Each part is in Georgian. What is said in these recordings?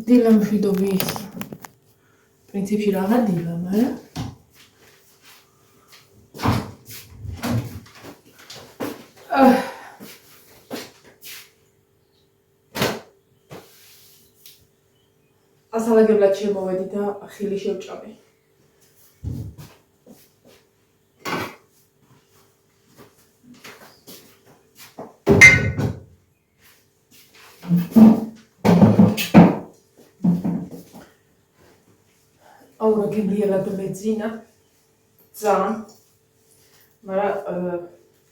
დილა მშვიდობი ის პრინციპში რაღა დილა, მაგრამ ასალაგებლად შემოვედი და ხილი შევჭამე. აურა გემრიელად მეძინა ძალიან, მაგრამ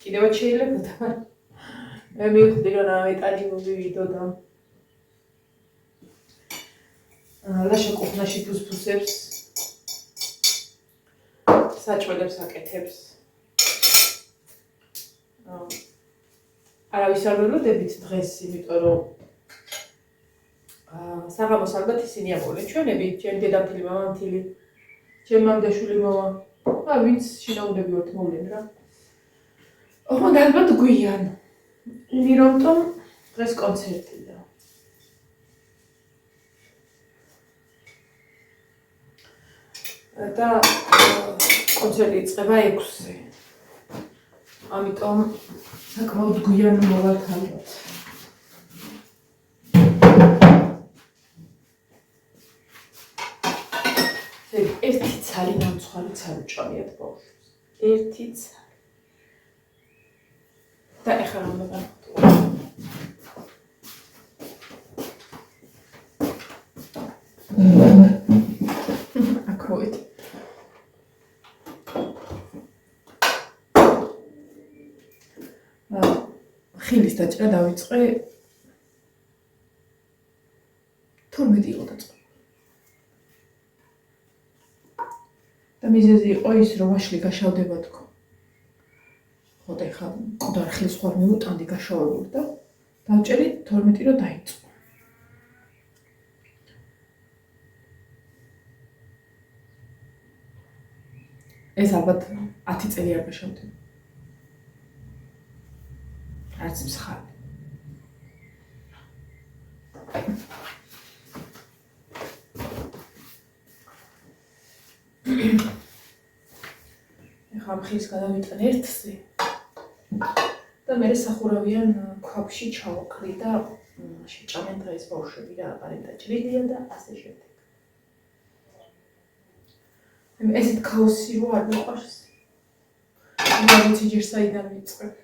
კიდევაც შეიძლებოდა. მე მივხვდი რომ ამეტანი მოვივიდო და ლაშა კუხნაში ფუსფუსებს, საჭმელებს აკეთებს. არავის არ ველოდებით დღეს, იმიტომ რომ საღამოს ალბათ ისინი ამოვლენ ჩვენები, ჩემი დედამთილი, მამამთილი, ჩემი მამდაშვილი მოვა. ვინც შინაურები ვართ მოვლენ რა. ოღონდ ალბათ გვიან. იმიტომ დღეს კონცერტია. და კონცერტი იწყება 6-ზე. ამიტომ საკმაოდ გვიან მოვალთ ალბათ. ერთი ცალი ნამცხვარი წავჭამიათ ბავშვებს. ერთი ცალი. და ეხლა რა უნდა გავხდო? აქოვით. ხილის დაჭრა დავიწყე 12 იყო დაწყება. და მიზეზი იყო ის, რომ ვაშლი გაშავდება თქო. ხო და ეხლა მკვდარ ხილს ხوار მიუტანდი გაშავებული და დავჭერი 12 რომ დაიწყო. ეს ალბათ 10 წელი არ გაშავდება. არც მსხალი. ეხლა ხილს გადავიტან 1-ზე და მე სახურავიან ქვაბში ჩავკრი და შეჭამენ დღეს ბავშვები რა პარენტაჭრილია და ასე შემდეგ. ესეთ ქაოსი რო არ მიყვარს. მე ვიცი ჯერ საიდან ვიწყებ.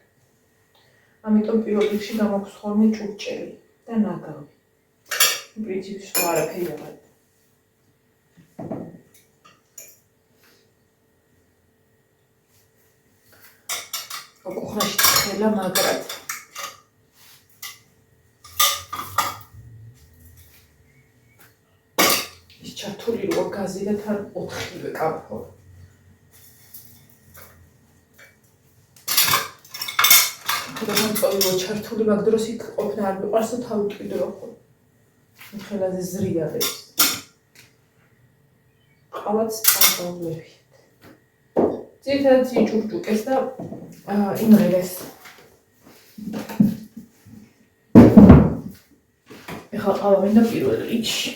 ამიტომ პირველ რიგში გამაქვს ხოლმე ჭურჭელი და ნაგავი. პრინციპში სხვა არაფერი არ არის. კუხნაში თხელა მაგრად. ის ჩართული რო გაზი და თან 4-ვე კაფო. და მწოვი ჩართული მაგ დროს იქ ყოფნა არ მიყვარს და თავი ტყიდრო ხო. ხელაზე ზრიალებს. ყავაც წავავლები. ძირითადად იჭურჭუკეს და იმღერეს. ეხლა ყავავენ და პირველ რიგში.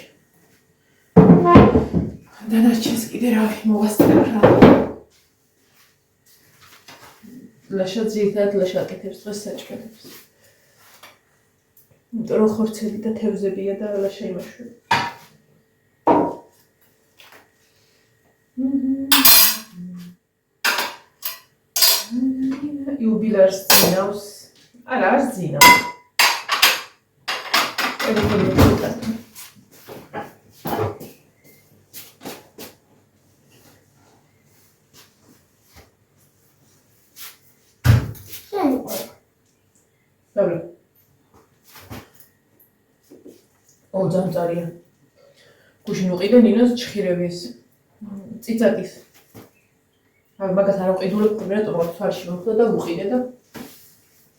დანარჩენს კიდე რავი მოვასწრებ რა. ლაშა ძირითადად ლაშა აკეთებს დღეს საჭმელებს. იმიტომ რომ ხორცელი და თევზებია და ლაშა იმაშვება. იუბილარს ძინავს. არა, არ ძინავს. ტელეფონი ვიყავ. Dobra. ოძამწარია. გუშინ უყიდე ნინოს ჩხირების. წიწაკის. მაგას არ უყიდულებ პრომერატო თვალში მოხდა და უყიდე და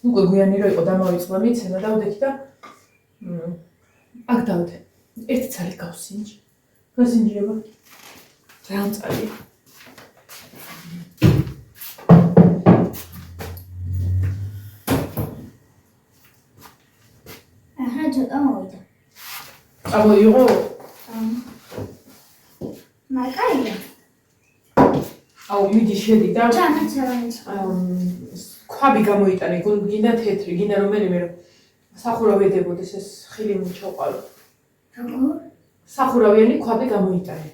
უკვე გვიანი რო იყო დამავიწყდა მიცემა დავდექი და აქ დავდე. ერთი ცალი გავსინჯი. გასინჯება. ძალიან წარია. Aha, çok ama oydu. წამოიღო? მაგარია. აუ მიდი შედი და ჩანაცავენ. ქვაბი გამოიტანე, გინდა თეთრი, გინდა რომელიმე რომ სახურავი ედებოდეს ეს ხილი მიჩავყარო. როგორ? სახურავიანი ქვაბი გამოიტანე.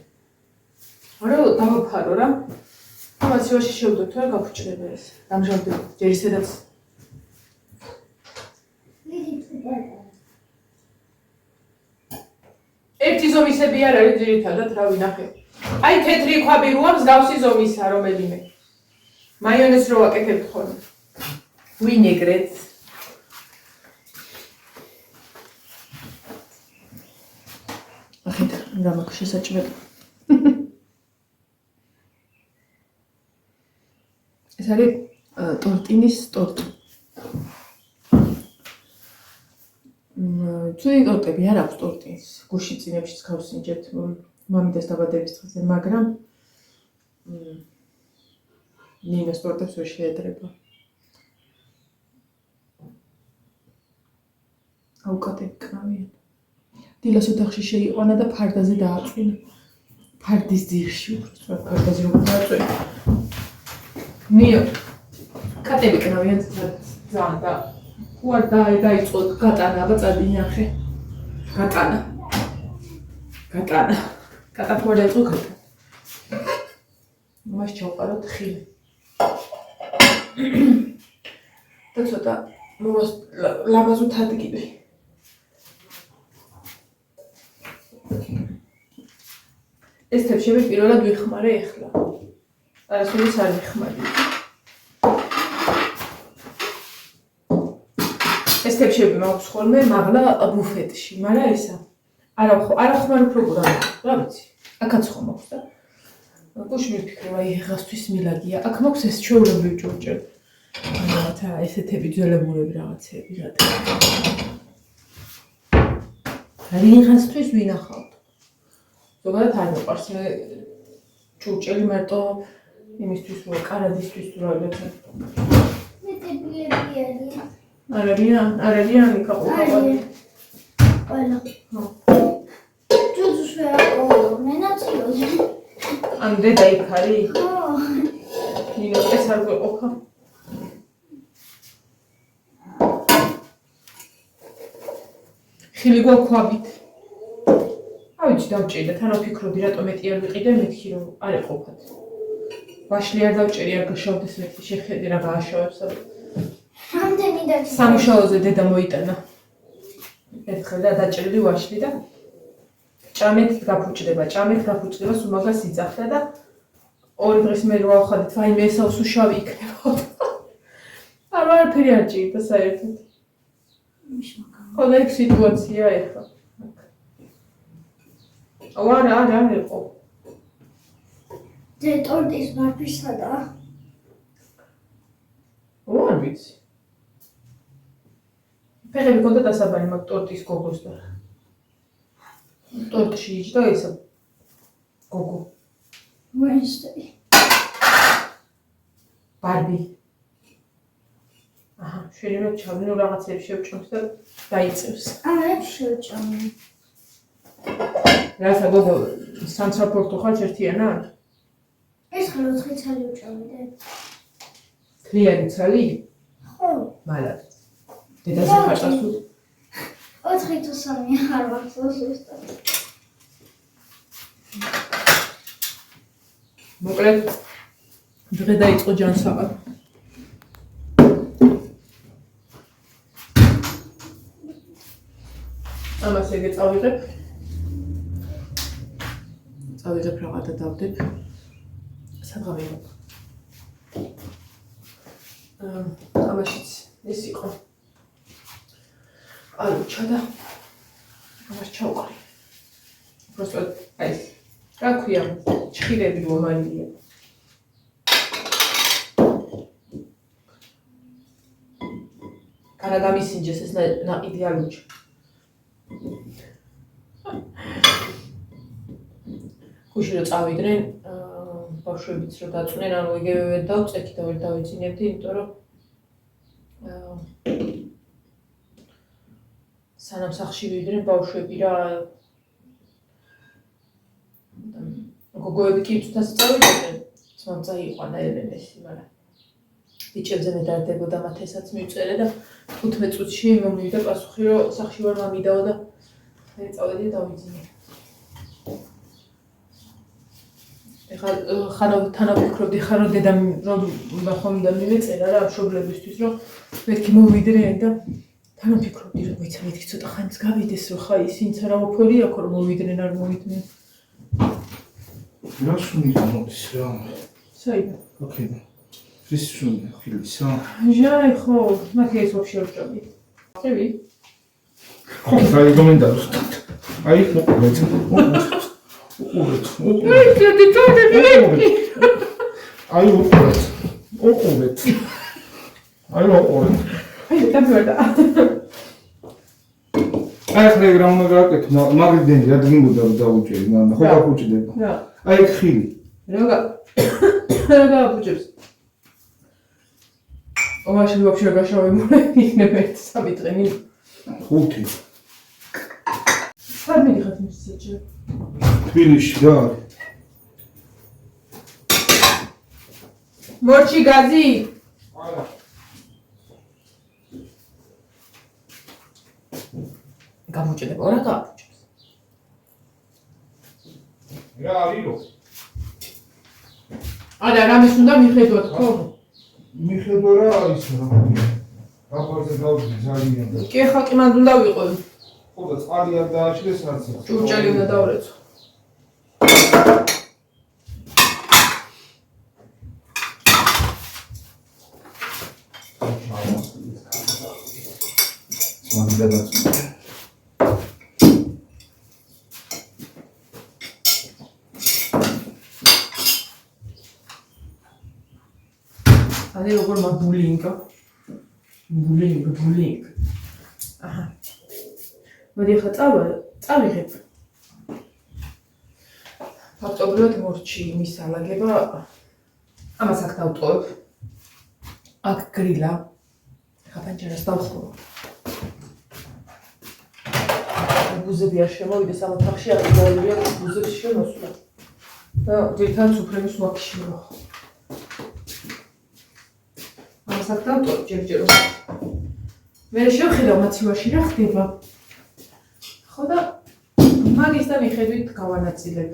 რომ დავაფარო რა. ამას შევაში შევდოთ რა გაფუჭდება ეს. დამჟავდება. ჯერ ისედაც ერთი ზომისები არ არის ძირითადად რა ვინახე. აი თეთრი ქვაბი როა მსგავსი ზომისა რომელიმე. მაიონეზს რო ვაკეთებთ ხოლმე. ვინეგრეტს. ახეთ რა მაქვს შესაჭმელი. ეს არის ტორტინის ტორტი. ცუდი ტორტები არ აქვს ტორტინს. გუში წინებშიც გავსინჯეთ მამიდას დაბადების დღეზე, მაგრამ ნინოს ტორტებს ვერ შეედრება. აუკატები კრავიან. დილას ოთახში შეიყვანა და ფარდაზე დააწვინა. ფარდის ძირში უფრო ფარდაზე რომ დააწვინა. ნიო კატები კრავიან ძალიან და უარ დაიწყო გატანა აბა წადინახე. გატანა. კატა თუ არ დაიწყო გატანა. მას ჩავყაროთ ხილი. და ცოტა ლაბაზოთ ადგილი. ეს თებშები პირველად ვიხმარე ეხლა. არასოდეს არ ვიხმარი. ეს თებშები მაქვს ხოლმე მაღლა ბუფეტში, მაგრამ ისა არა ხმარ უფრო გრამა, რა ვიცი. აქაც ხომ მაქვს და გუშინ ვიფიქრე, აი ეხასთვის მილადია. აქ მაქვს ეს ჩვეულებრივი ჭურჭელი. რაღაცა ესეთები ძველებურები რაღაცები რა. რიღასთვის ვინახავთ. ზოგადად არ მიყვარს მე ჭურჭელი მარტო იმისთვის რომ კარადისთვის თუ რაღაცა. არიან მიკაყოყავი. ყველა. ჯუჯუს ვეაყოლო, ნენაწილოზე. ან დედა იქ არის? ხო. ნინო ეს არ გვეყოფა. ხილი გვაქვაბით. ავიცი დავჭერდა, თან ვფიქრობდი რატომ მეტი არ ვიყიდე, მეთქი რომ არ ეყოფათ. ვაშლი არ დავჭერი, არ გაშავდეს მეთქი, შეხედე რა გააშავებს. რამდენი და სამუშაოზე დედა მოიტანა. ერთხელ და დაჭერილი ვაშლი და ჭამეთ გაფუჭდება, სულ მაგას იწახდა და ორი დღის მე რო ავხადეთ, ვაიმე ესაოს უშავი იქნებოდა. არაფერი არ ჭირდა საერთოდ. ყველა სიტუაცია ეხლა. არ იყო. დე ტორტის მარფისადა. არ ვიცი. ფეხები ქონდა დასაბანი მაგ ტორტის გოგოს და ტორტში იჯდა ისა გოგო. Wednesday. ბარბი. აჰა, შეიძლება ჩავინო რაღაცებს შევჭამს და დაიწევს. არ შევჭამე. რაცა გოგო სამსაფორტო ხარ ერთიანად? ეს ხარ 4 ცალი უჭამე. თლიანი ცალი? ხო. მალად. დედაზე ხარწას თუ 4 თუ 3 არ ვახსოვს ზუსტად. მოკლედ დღე დაიწყო ჯანსაღად. ამას ეგე წავიღებ რაღაცა დავდებ. სადღამეო. ამაშიც ეს იყო. ალუჩა და ამას ჩავყარი. უბრალოდ აი რა ქვია, ჩხირები მომალია. კანა გამისინჯეს ეს ნაყიდი ალუჩა. გუში რო წავიდნენ, ბავშვებიც რო დაწვნენ, ანუ იგივე ვერ დავწექი და ვერ დავეძინებდი, იმიტომ რომ სანამ სახლში ვიდნენ ბავშვები რა გოგოები კი თვითონ წავიდნენ, ძმამ წაიყვანა ელენესი, მაგრამ ბიჭებზე მედარდებოდა მათ ესაც მივწერე და 15 წუთში მომივიდა პასუხი, რომ სახში ვარ მამიდაო და მე წავედი და დავიძინე. ეხლა ხანო თანაფიქრობდი ხან რომ დედამ რომ ხომ და მივეწერა რა მშობლებისთვის რომ მეთქი მოვიდრე და თანაფიქრობდი რომ მოიცა მეთქი ცოტა ხანს გავიდეს რომ ხა ისინიც რა მოფორი აქვს რომ მოვიდნენ არ მოვიდნენ. რა შუნია მოდის რა? საიდან? ოკეი. ის შუნია ხილისა. ჟაი ხო, მაგ ეს ვაფშე არ ჭამი. ხევი? ხო, საერთოდ კომენტარს. აი, მოკლედ. აი, დედიტონე მეკი. აი, მოკლედ. აი, მოკლედ. აი, დამვერდა. აი, ხლე რა უნდა გააკეთო, მაგდენი რა დგინოდა რომ დაუჭერი, მაგრამ ხო გაგუჭდება. რა. აი, ხილი. რა გაბუჭებს. ომაში ვაფშე არ გაშავებული იქნება 1-3 დღე. 5. სად მიდიხარ მის საჭირო? თბილისში რა? მორჩი გაზი? არა. გამუჭდება რა გაბუჭებს? რა არისო? არა, რამეს უნდა მიხედოთ ხო? მიხედვა რა არის რა? რაფორზე დავუძი ძალიან და კი ხა კი მანდ უნდა ვიყო. ხო და წყალი არ დააჭრეს რაც. ჭურჭელი უნდა დავრეცო. მანდა დაწყო. ანუ როგორ მაგულინგა? ბულინგ. აჰა. მოდი ხა წავიღებ. ფაქტობრივად მორჩი იმის ალაგება ამას აქ დავტოვებ. აქ გრილა. ხა პანჯერას დავხურვა. ბუზები არ შემოვიდეს ამ ოთახში, აქ დაუვია ბუზების შემოსვლა. და ძირითადად სუფრების ვაკში მოხდა. ამას აქ დავტოვებ ჯერჯერობით. მე შევხედავ მაცივარში რა ხდება. ხო და მაგის და მიხედვით გავანაწილებ.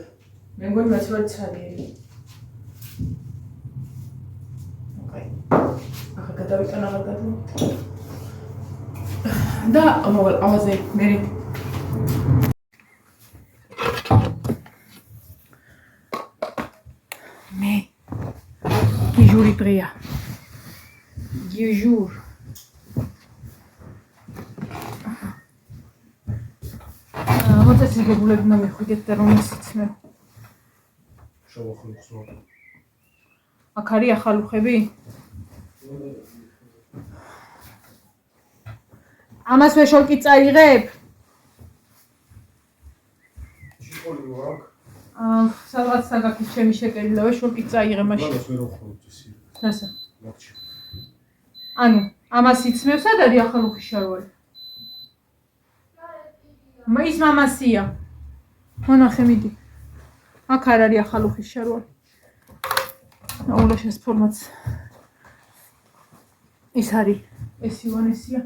მე მგონი მაცივარი ცალია. ოკეი. ახლა გადავიტან აღარ გადავ. და მოვალ ამაზე მე გიჟური დღეა. გიჟურ. მოწესრიგებულები მომიხვიდეთ და რომ ისიცმე. შევახალ ხსოვ. აქ არის ახალუხები? ამას მე შოლკი წაიღებ? შიყოლი ვაკ. სადღაც საგაქის ჩემი შეკელი და შოლკი წაიღე მაშინ. მაგას ვერ ვხურობთ ისე. რასა? მაგჩი. ანუ ამას იცმევ სად არის ახალუხის შარვალი? ის მამასია. მონახე მიდი. აქ არ არის ახალუხის შარვალი. აულაშეს ფორმაც. ის არის ეს ივანესია.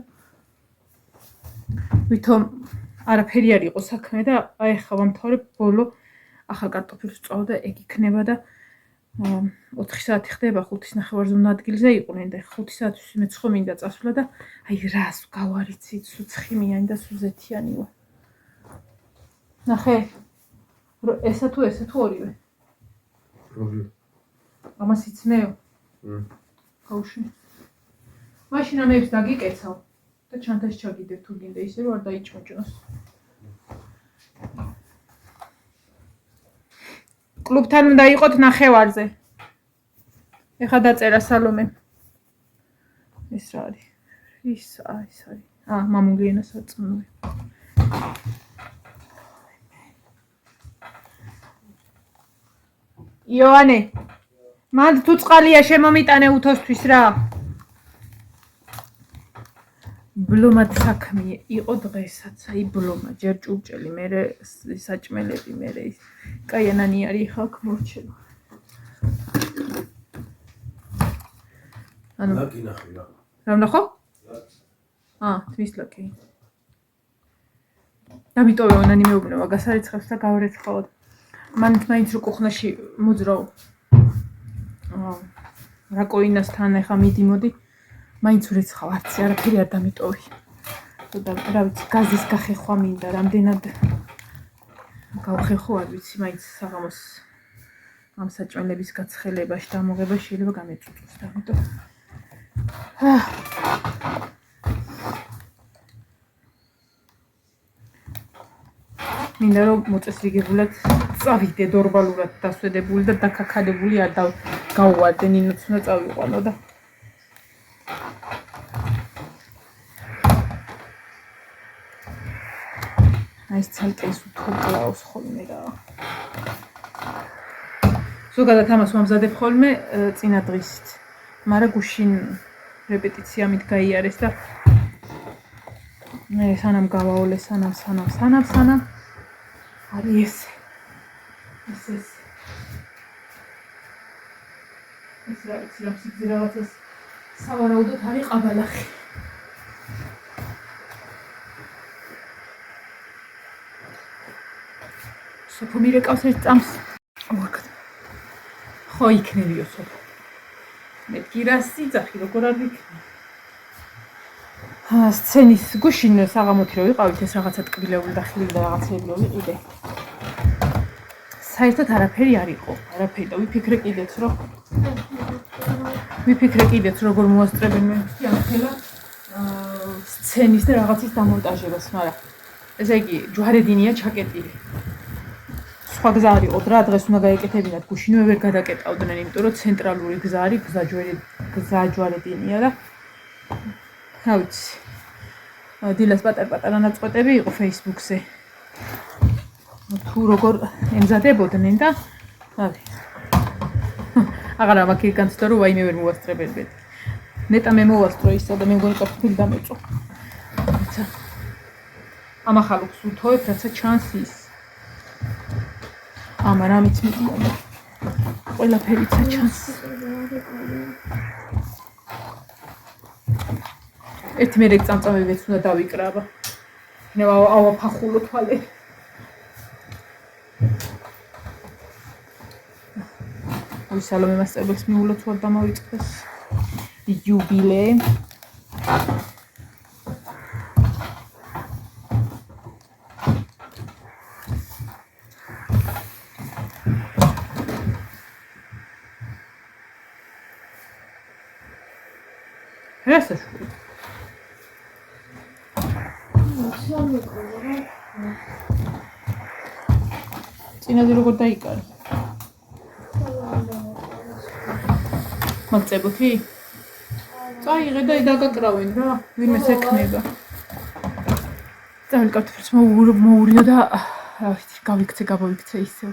ვითომ არაფერი არ იყო საქმე და აი ხა ვამთავრებ ბოლო ახალ კარტოფილს ვწავ და ეგ იქნება და 4 საათი ხდება 5:30 ადგილზე იყვნენ და 5 საათის მეცხო მინდა წასვლა და აი რას გავარიცით სუცხიმიანი და სუზეთიანი ვარ. ნახე ესა თუ ორივე. როგორ? ამას იცმეო? ხავში. მაშინ ამებს დაგიკეცავ და ჩანთაში ჩაგიდებ თუ გინდა ისე რომ არ დაიჭმოჭნოს. კლუბთან უნდა იყოთ ნახევარზე. ეხა დაწერა სალომე. ეს რა არის? ის არის. მამული ენა საწმუნოა. იოანე, მანდ თუ წყალია შემომიტანე უთოსთვის რა. ბლომად საქმე იყო დღესაც, აი ბლომა, ჯერ ჭურჭელი, მერე საჭმელები, მერე ის კაიანანი არის ხა აქ მორჩება. ანუ ლაკი ნახე რა. რა ვნახო? თვის ლაკი. ამიტომე ონანი მეუბნება მაგას არიცხებს და გავრეცხავად. მაინც რო კუხნაში მოძრავ. რაკოინასთან ახლა მიდიმოდი. მაინც ვრეცხავ, არც არაფერი არ დამიტოვი. და რა ვიცი, გაზის გახეხვა მინდა, რამდენად გავხეხო, არ ვიცი, მაინც საღამოს ამ საჭმელების გაცხელებაში და ამოღება შეიძლება გამეწუწოს და ამიტომ მინდა რომ მოწესრიგებულად წავიდე ნორმალურად დასვედებული და დაქაქადებული არ გავუვარდე ნინოც უნდა წავიყვანო და ეს ცალკე ის უთოკლაოს ხოლმე რა. ზოგადად ამას ვამზადებ ხოლმე წინა დღისით. მაგრამ გუშინ რეპეტიცია მით გაიარეს და მე სანამ გავაოლე, სანამ არის ეს რა ვიცი, რა სიგრძე რაღაცას სავარაუდოდ არის ყაბალახი. სოფო მირეკავს ერთ წამს. ხო იქნებიო სოფო. მეთქი რა სიძახი როგორ არ ვიქნები. სცენის გუშინ საღამოთი რო ვიყავით ეს რაღაცა ტკბილეული და ხილი და რაღაცები რო ვიყიდე. საერთოდ არაფერი არ იყო, არაფერი და ვიფიქრე კიდეც როგორ მოასწრებენ მე ამხელა სცენის და რაღაცის დამონტაჟებას, მაგრამ ესე იგი ჯვარედინია ჩაკეტილი. სხვა გზა არ იყო რა, დღეს უნდა გაეკეთებინათ, გუშინვე ვერ გადაკეტავდნენ, იმიტომ რომ ცენტრალური გზა არის, გზაჯვარედინია და რა ვიცი. დილას პატარ-პატარა ნაწყვეტები იყო Facebook-ზე. თუ როგორ ემზადებოდნენ და აღარა მაქვს განცდა რომ ვაიმე ვერ მოვასწრებენ ბედი. ნეტა მე მოვასწრო ისა და მე მგონი კაფილი დამეწო. ამახალუქს უთოებ, რაცა ჩანს ის. ამარამიც მიდიოდა. ყველაფერიცა ჩანს. ერთი მე რეკ წამწამებიც უნდა დავიკრაბა. იქნება ავაფახულო თვალე. ой სალომე მასწავლებელს მიულოთ ვარ დამავიწყეს იუბილე. რასაც წინაზე როგორ დაიკარე? მაგწებოთი? წაიღე და დაგაკრავენ რა, ვინმეს ექნება. წავი კარტოფილს მოურიო და გავიქცე ისევ.